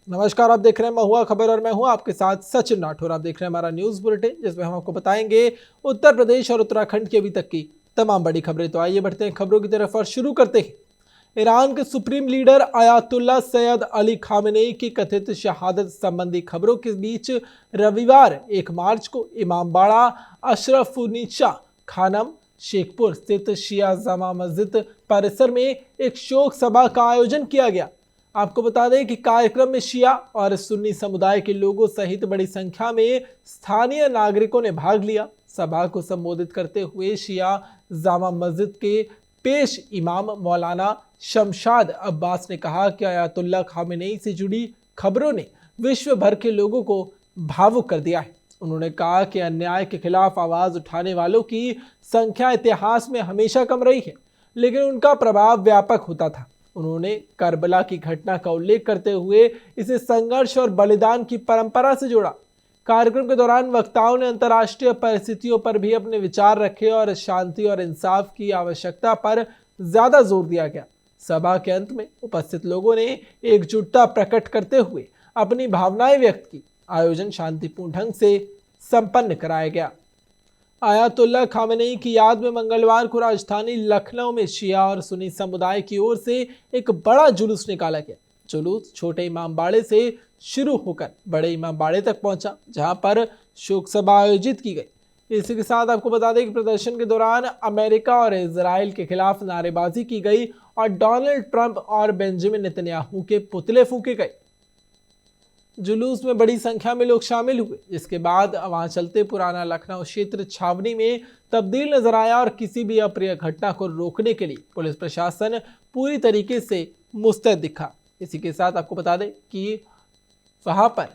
नमस्कार, आप देख रहे हैं महुआ खबर और मैं हूं आपके साथ सचिन राठौर। आप देख रहे हैं हमारा न्यूज बुलेटिन, जिसमें हम आपको बताएंगे उत्तर प्रदेश और उत्तराखंड की अभी तक की तमाम बड़ी खबरें। तो आइए बढ़ते हैं खबरों की तरफ और शुरू करते हैं। ईरान के supreme leader Ayatollah Syed Ali Khamenei की कथित शहादत संबंधी खबरों के बीच रविवार 1 मार्च को इमामबाड़ा अशरफुनिशा खानम शेखपुर स्थित शिया जामा मस्जिद परिसर में एक शोक सभा का आयोजन किया गया। आपको बता दें कि कार्यक्रम में शिया और सुन्नी समुदाय के लोगों सहित बड़ी संख्या में स्थानीय नागरिकों ने भाग लिया। सभा को संबोधित करते हुए शिया जामा मस्जिद के पेश इमाम मौलाना शमशाद अब्बास ने कहा कि अयातुल्ला खामेनेई से जुड़ी खबरों ने विश्व भर के लोगों को भावुक कर दिया है। उन्होंने कहा कि अन्याय के खिलाफ आवाज उठाने वालों की संख्या इतिहास में हमेशा कम रही है, लेकिन उनका प्रभाव व्यापक होता था। उन्होंने करबला की घटना का उल्लेख करते हुए इसे संघर्ष और बलिदान की परंपरा से जोड़ा। कार्यक्रम के दौरान वक्ताओं ने अंतर्राष्ट्रीय परिस्थितियों पर भी अपने विचार रखे और शांति और इंसाफ की आवश्यकता पर ज्यादा जोर दिया गया। सभा के अंत में उपस्थित लोगों ने एकजुटता प्रकट करते हुए अपनी भावनाएं व्यक्त की। आयोजन शांतिपूर्ण ढंग से संपन्न कराया गया। आयातुल्ला खामेनेई की याद में मंगलवार को राजधानी लखनऊ में शिया और सुन्नी समुदाय की ओर से एक बड़ा जुलूस निकाला गया। जुलूस छोटे इमामबाड़े से शुरू होकर बड़े इमामबाड़े तक पहुंचा, जहां पर शोक सभा आयोजित की गई। इसी के साथ आपको बता दें कि प्रदर्शन के दौरान अमेरिका और इजराइल के खिलाफ नारेबाजी की गई और डोनाल्ड ट्रंप और बेंजामिन नेतन्याहू के पुतले फूंके गए। जुलूस में बड़ी संख्या में लोग शामिल हुए, जिसके बाद वहां चलते पुराना लखनऊ क्षेत्र छावनी में तब्दील नजर आया और किसी भी अप्रिय घटना को रोकने के लिए पुलिस प्रशासन पूरी तरीके से मुस्तैद दिखा। इसी के साथ आपको बता दें कि वहां पर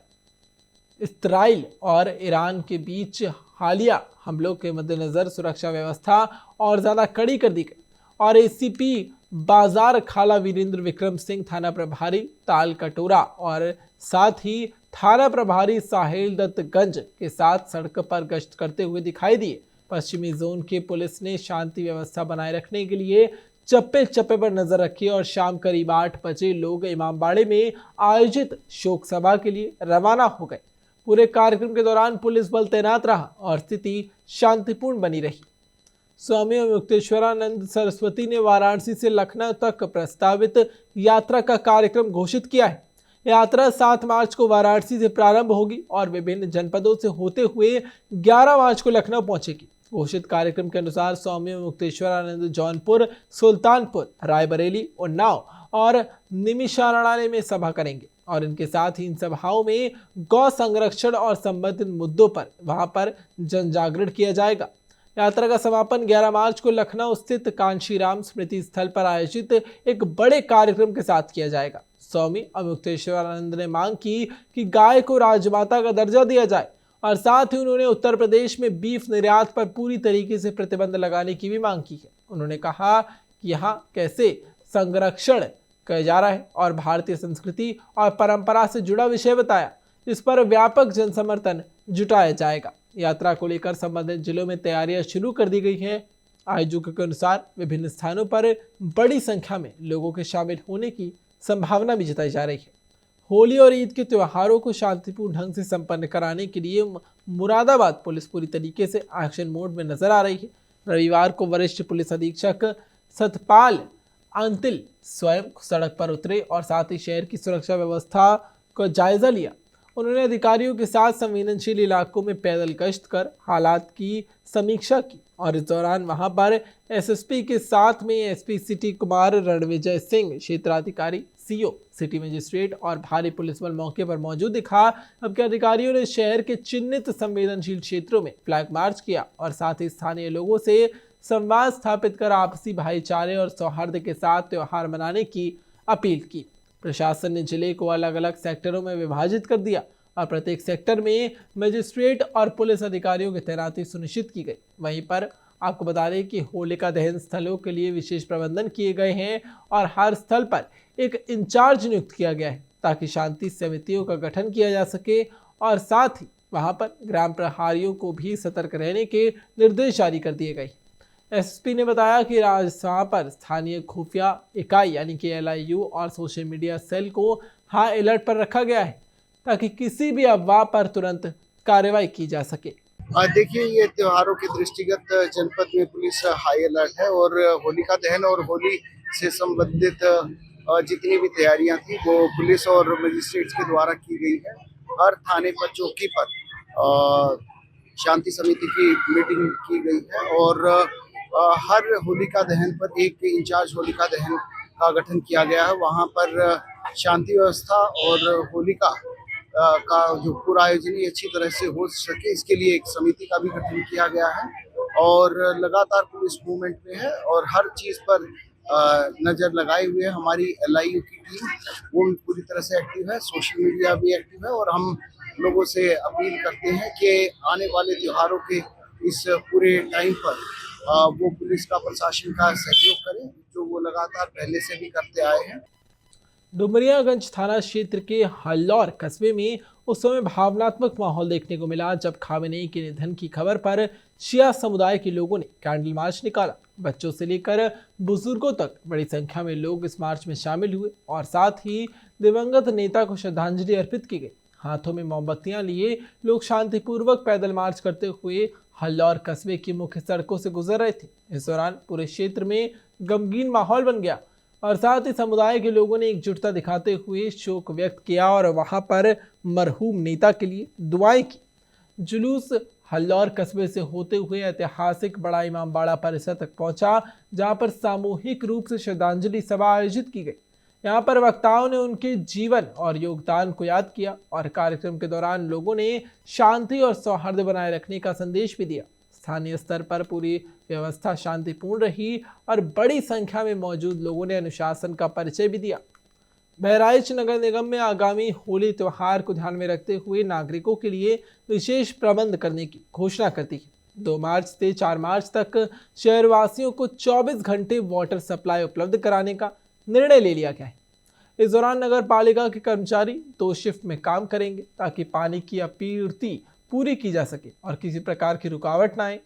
इस्राइल और ईरान के बीच हालिया हमलों के मद्देनजर सुरक्षा व्यवस्था और ज्यादा कड़ी कर दी गई और एसीपी बाजार खाला वीरेंद्र विक्रम सिंह, थाना प्रभारी ताल कटोरा और साथ ही थाना प्रभारी साहिल दत्तगंज के साथ सड़क पर गश्त करते हुए दिखाई दिए। पश्चिमी जोन के पुलिस ने शांति व्यवस्था बनाए रखने के लिए चप्पे चप्पे पर नजर रखी और शाम करीब 8 बजे लोग इमामबाड़े में आयोजित शोक सभा के लिए रवाना हो गए। पूरे कार्यक्रम के दौरान पुलिस बल तैनात रहा और स्थिति शांतिपूर्ण बनी रही। स्वामी मुक्तेश्वरानंद सरस्वती ने वाराणसी से लखनऊ तक प्रस्तावित यात्रा का कार्यक्रम घोषित किया है। यात्रा 7 मार्च को वाराणसी से प्रारंभ होगी और विभिन्न जनपदों से होते हुए 11 मार्च को लखनऊ पहुंचेगी। घोषित कार्यक्रम के अनुसार स्वामी मुक्तेश्वरानंद जौनपुर, सुल्तानपुर, रायबरेली, उन्नाव और निमिषारणालय में सभा करेंगे और इनके साथ ही इन सभाओं में गौ संरक्षण और संबंधित मुद्दों पर वहां पर जन जागरण किया जाएगा। यात्रा का समापन 11 मार्च को लखनऊ स्थित कांशीराम स्मृति स्थल पर आयोजित एक बड़े कार्यक्रम के साथ किया जाएगा। स्वामी मुक्तेश्वरानंद ने मांग की कि गाय को राजमाता का दर्जा दिया जाए और साथ ही उन्होंने उत्तर प्रदेश में बीफ निर्यात पर पूरी तरीके से प्रतिबंध लगाने की भी मांग की है। उन्होंने कहा कि यहाँ कैसे संरक्षण किया जा रहा है और भारतीय संस्कृति और परंपरा से जुड़ा विषय बताया, इस पर व्यापक जन समर्थन जुटाया जाएगा। यात्रा को लेकर संबंधित जिलों में तैयारियां शुरू कर दी गई हैं। आयोजकों के अनुसार विभिन्न स्थानों पर बड़ी संख्या में लोगों के शामिल होने की संभावना भी जताई जा रही है। होली और ईद के त्योहारों को शांतिपूर्ण ढंग से संपन्न कराने के लिए मुरादाबाद पुलिस पूरी तरीके से एक्शन मोड में नजर आ रही है। रविवार को वरिष्ठ पुलिस अधीक्षक सतपाल अंतिल स्वयं सड़क पर उतरे और साथ ही शहर की सुरक्षा व्यवस्था का जायजा लिया। उन्होंने अधिकारियों के साथ संवेदनशील इलाकों में पैदल गश्त कर हालात की समीक्षा की और इस दौरान वहां पर एसएसपी के साथ में एसपी सिटी कुमार रणविजय सिंह, क्षेत्राधिकारी, सीओ, सिटी मजिस्ट्रेट और भारी पुलिस बल मौके पर मौजूद दिखा। जबकि अधिकारियों ने शहर के चिन्हित संवेदनशील क्षेत्रों में फ्लैग मार्च किया और साथ ही स्थानीय लोगों से संवाद स्थापित कर आपसी भाईचारे और सौहार्द के साथ त्योहार मनाने की अपील की। प्रशासन ने जिले को अलग अलग सेक्टरों में विभाजित कर दिया और प्रत्येक सेक्टर में मजिस्ट्रेट और पुलिस अधिकारियों की तैनाती सुनिश्चित की गई। वहीं पर आपको बता दें कि होलिका दहन स्थलों के लिए विशेष प्रबंधन किए गए हैं और हर स्थल पर एक इंचार्ज नियुक्त किया गया है ताकि शांति समितियों का गठन किया जा सके और साथ ही वहां पर ग्राम प्रहरियों को भी सतर्क रहने के निर्देश जारी कर दिए गए। एसपी ने बताया कि राजस्थान पर स्थानीय खुफिया इकाई यानी कि LIU और सोशल मीडिया सेल को हाई अलर्ट पर रखा गया है ताकि किसी भी अफवाह पर तुरंत कार्रवाई की जा सके। देखिए, ये त्योहारों के दृष्टिगत जनपद में पुलिस हाई अलर्ट है और होलिका दहन और होली से संबंधित जितनी भी तैयारियां थी वो पुलिस और मजिस्ट्रेट्स के द्वारा की गई है। हर थाने पर, चौकी पर शांति समिति की मीटिंग की गई है और हर होलिका दहन पर एक इंचार्ज होलिका दहन का गठन किया गया है। वहां पर शांति व्यवस्था और होलिका का जो पूरा आयोजन ही अच्छी तरह से हो सके, इसके लिए एक समिति का भी गठन किया गया है और लगातार पुलिस मूवमेंट में है और हर चीज पर नजर लगाए हुए हमारी LIU की टीम वो भी पूरी तरह से एक्टिव है। सोशल मीडिया भी एक्टिव है और हम लोगों से अपील करते हैं कि आने वाले त्योहारों के इस पूरे टाइम पर वो पुलिस का, प्रशासन का सहयोग करें, जो वो लगातार पहले से भी करते आए हैं। डुमरियागंज थाना क्षेत्र के हल्लौर कस्बे में उस समय भावनात्मक माहौल देखने को मिला जब खामेनेई के निधन की खबर पर शिया समुदाय के लोगों ने कैंडल मार्च निकाला। बच्चों से लेकर बुजुर्गों तक बड़ी संख्या में लोग इस मार्च में शामिल हुए और साथ ही दिवंगत नेता को श्रद्धांजलि अर्पित की गई। हाथों में मोमबत्तियां लिए लोग शांतिपूर्वक पैदल मार्च करते हुए हल्लौर कस्बे की मुख्य सड़कों से गुजर रहे थे। इस दौरान पूरे क्षेत्र में गमगीन माहौल बन गया और साथ ही समुदाय के लोगों ने एकजुटता दिखाते हुए शोक व्यक्त किया और वहां पर मरहूम नेता के लिए दुआएं की। जुलूस हल्लौर कस्बे से होते हुए ऐतिहासिक बड़ा इमामबाड़ा परिसर तक पहुंचा, जहां पर सामूहिक रूप से श्रद्धांजलि सभा आयोजित की गई। यहां पर वक्ताओं ने उनके जीवन और योगदान को याद किया और कार्यक्रम के दौरान लोगों ने शांति और सौहार्द बनाए रखने का संदेश भी दिया। स्थानीय स्तर पर पूरी व्यवस्था शांतिपूर्ण रही और बड़ी संख्या में मौजूद लोगों ने अनुशासन का परिचय भी दिया। बहराइच नगर निगम में आगामी होली त्योहार को ध्यान में रखते हुए नागरिकों के लिए विशेष प्रबंध करने की घोषणा करती है। 2 मार्च से 4 मार्च तक शहरवासियों को 24 घंटे वाटर सप्लाई उपलब्ध कराने का निर्णय ले लिया गया है। इस दौरान नगर पालिका के कर्मचारी 2 शिफ्ट में काम करेंगे ताकि पानी की आपूर्ति पूरी की जा सके और किसी प्रकार की रुकावट न आए।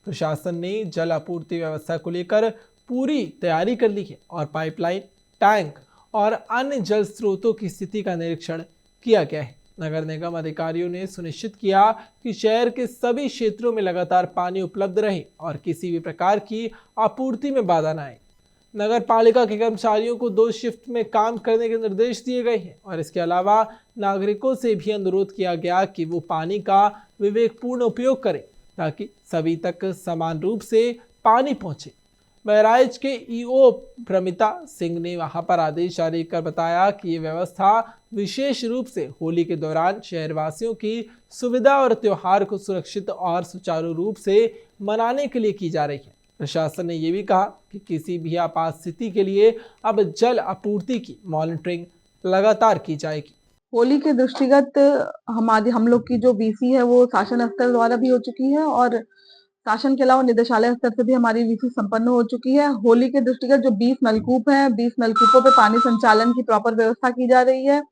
प्रशासन ने जल आपूर्ति व्यवस्था को लेकर पूरी तैयारी कर ली है और पाइपलाइन, टैंक और अन्य जल स्रोतों की स्थिति का निरीक्षण किया गया है। नगर निगम अधिकारियों ने सुनिश्चित किया कि शहर के सभी क्षेत्रों में लगातार पानी उपलब्ध रहे और किसी भी प्रकार की आपूर्ति में बाधा न आए। नगर पालिका के कर्मचारियों को 2 शिफ्ट में काम करने के निर्देश दिए गए हैं और इसके अलावा नागरिकों से भी अनुरोध किया गया कि वो पानी का विवेकपूर्ण उपयोग करें ताकि सभी तक समान रूप से पानी पहुंचे। बहराइच के EO प्रमिता सिंह ने वहां पर आदेश जारी कर बताया कि ये व्यवस्था विशेष रूप से होली के दौरान शहरवासियों की सुविधा और त्योहार को सुरक्षित और सुचारू रूप से मनाने के लिए की जा रही है। प्रशासन ने यह भी कहा कि किसी भी आपात स्थिति के लिए अब जल आपूर्ति की मॉनिटरिंग लगातार की जाएगी। होली के दृष्टिगत हम लोग की जो BC है वो शासन स्तर द्वारा भी हो चुकी है और शासन के अलावा निदेशालय स्तर से भी हमारी BC संपन्न हो चुकी है। होली के दृष्टिगत जो 20 नलकूप हैं, 20 नलकूपों पे पानी संचालन की प्रॉपर व्यवस्था की जा रही है।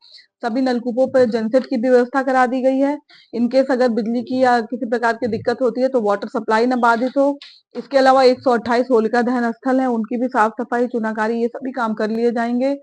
सभी नलकूपों पर जनसेट की भी व्यवस्था करा दी गई है। इनकेस अगर बिजली की या किसी प्रकार की दिक्कत होती है तो वाटर सप्लाई न बाधित हो। इसके अलावा 128 होलिका दहन स्थल हैं, उनकी भी साफ सफाई, चुनाकारी, ये सभी काम कर लिए जाएंगे।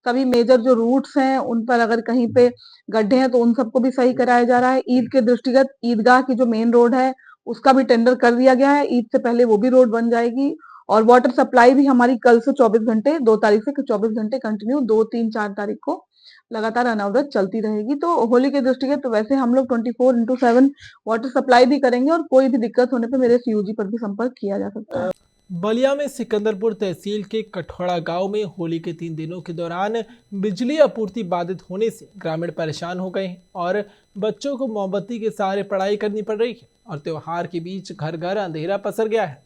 सभी मेजर जो रूट्स हैं उन पर अगर कहीं पे गड्ढे हैं तो उन सबको भी सही कराया जा रहा है। ईद के दृष्टिगत ईदगाह की जो मेन रोड है उसका भी टेंडर कर दिया गया है। ईद से पहले वो भी रोड बन जाएगी और वाटर सप्लाई भी हमारी कल से 24 घंटे, 2 तारीख से 24 घंटे कंटिन्यू 2, 3, 4 तारीख को लगातार अनवरत चलती रहेगी। तो होली के दृष्टिगत तो वैसे हम लोग 24x7 वाटर सप्लाई भी करेंगे और कोई भी दिक्कत होने पे मेरे CUG पर भी संपर्क किया जा सकता है। बलिया में सिकंदरपुर तहसील के कठौड़ा गांव में होली के 3 दिनों के दौरान बिजली आपूर्ति बाधित होने से ग्रामीण परेशान हो गए हैं और बच्चों को मोमबत्ती के सहारे पढ़ाई करनी पड़ रही है और त्योहार के बीच घर घर अंधेरा पसर गया है।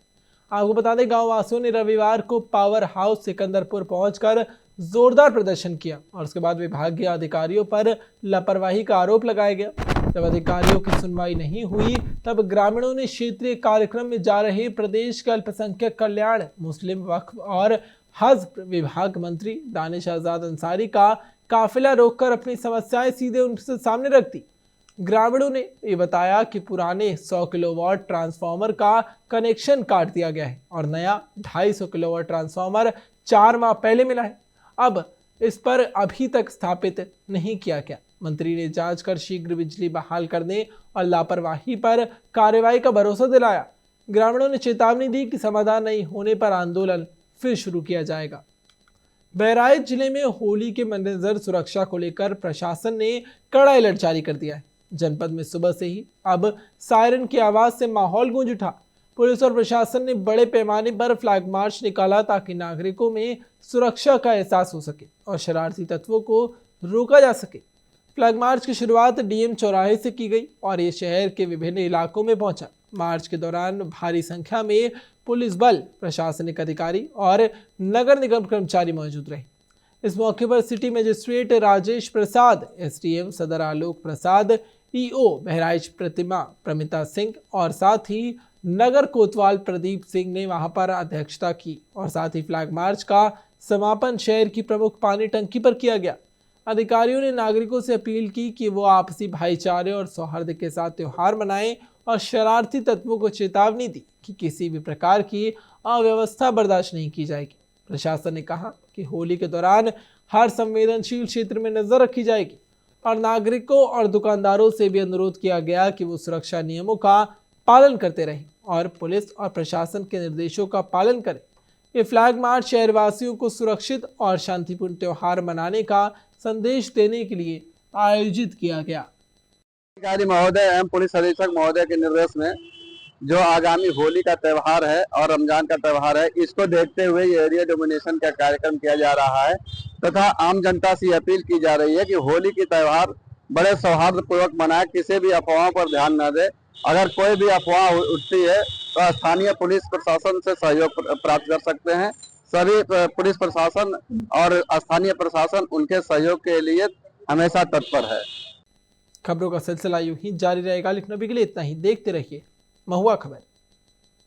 आपको बता दें, गांव वासियों ने रविवार को पावर हाउस सिकंदरपुर पहुंचकर जोरदार प्रदर्शन किया और उसके बाद विभागीय अधिकारियों पर लापरवाही का आरोप लगाया गया। जब अधिकारियों की सुनवाई नहीं हुई तब ग्रामीणों ने क्षेत्रीय कार्यक्रम में जा रहे प्रदेश के अल्पसंख्यक कल्याण, मुस्लिम वक्फ और हज विभाग मंत्री दानिश आजाद अंसारी का काफिला रोककर अपनी समस्याएं सीधे उनके सामने रख दी। ग्रामीणों ने ये बताया कि पुराने 100 किलोवाट ट्रांसफार्मर का कनेक्शन काट दिया गया है और नया 250 किलोवाट ट्रांसफार्मर 4 माह पहले मिला है। अब इस पर अभी तक स्थापित नहीं किया गया। मंत्री ने जांच कर शीघ्र बिजली बहाल करने और लापरवाही पर कार्रवाई का भरोसा दिलाया। ग्रामीणों ने चेतावनी दी कि समाधान नहीं होने पर आंदोलन फिर शुरू किया जाएगा। बहराइच जिले में होली के मद्देनजर सुरक्षा को लेकर प्रशासन ने कड़ा अलर्ट जारी कर दिया है। जनपद में सुबह से ही अब सायरन की आवाज से माहौल गूंज उठा। पुलिस और प्रशासन ने बड़े पैमाने पर फ्लैग मार्च निकाला ताकि नागरिकों में सुरक्षा का एहसास हो सके और शरारती तत्वों को रोका जा सके। फ्लैग मार्च की शुरुआत डीएम चौराहे से की गई और ये शहर के विभिन्न इलाकों में पहुंचा। मार्च के दौरान भारी संख्या में पुलिस बल, प्रशासनिक अधिकारी और नगर निगम कर्मचारी मौजूद रहे। इस मौके पर सिटी मजिस्ट्रेट राजेश प्रसाद, एसडीएम सदर आलोक प्रसाद, ईओ बहराइच प्रतिमा प्रमिता सिंह और साथ ही नगर कोतवाल प्रदीप सिंह ने वहां पर अध्यक्षता की और साथ ही फ्लैग मार्च का समापन शहर की प्रमुख पानी टंकी पर किया गया। अधिकारियों ने नागरिकों से अपील की कि वो आपसी भाईचारे और सौहार्द के साथ त्योहार मनाएं और शरारती तत्वों को चेतावनी दी कि किसी भी प्रकार की अव्यवस्था बर्दाश्त नहीं की जाएगी। प्रशासन ने कहा कि होली के दौरान हर संवेदनशील क्षेत्र में नजर रखी जाएगी और नागरिकों और दुकानदारों से भी अनुरोध किया गया कि वो सुरक्षा नियमों का पालन करते रहें और पुलिस और प्रशासन के निर्देशों का पालन करें। ये फ्लैग मार्च शहरवासियों को सुरक्षित और शांतिपूर्ण त्योहार मनाने का संदेश देने के लिए आयोजित किया गया। अधिकारी महोदय एवं पुलिस अधीक्षक महोदय के निर्देश में जो आगामी होली का त्यौहार है और रमजान का त्यौहार है, इसको देखते हुए ये एरिया डोमिनेशन का कार्यक्रम किया जा रहा है तथा आम जनता से अपील की जा रही है कि होली की त्यौहार बड़े सौहार्दपूर्वक मनाए, किसी भी अफवाहों पर ध्यान न दे। अगर कोई भी अफवाह उठती है तो स्थानीय पुलिस प्रशासन से सहयोग प्राप्त कर सकते हैं। सभी पुलिस प्रशासन और स्थानीय प्रशासन उनके सहयोग के लिए हमेशा तत्पर है। खबरों का सिलसिला यूं ही जारी रहेगा, लेकिन अभी के लिए इतना ही। देखते रहिए महुआ खबर।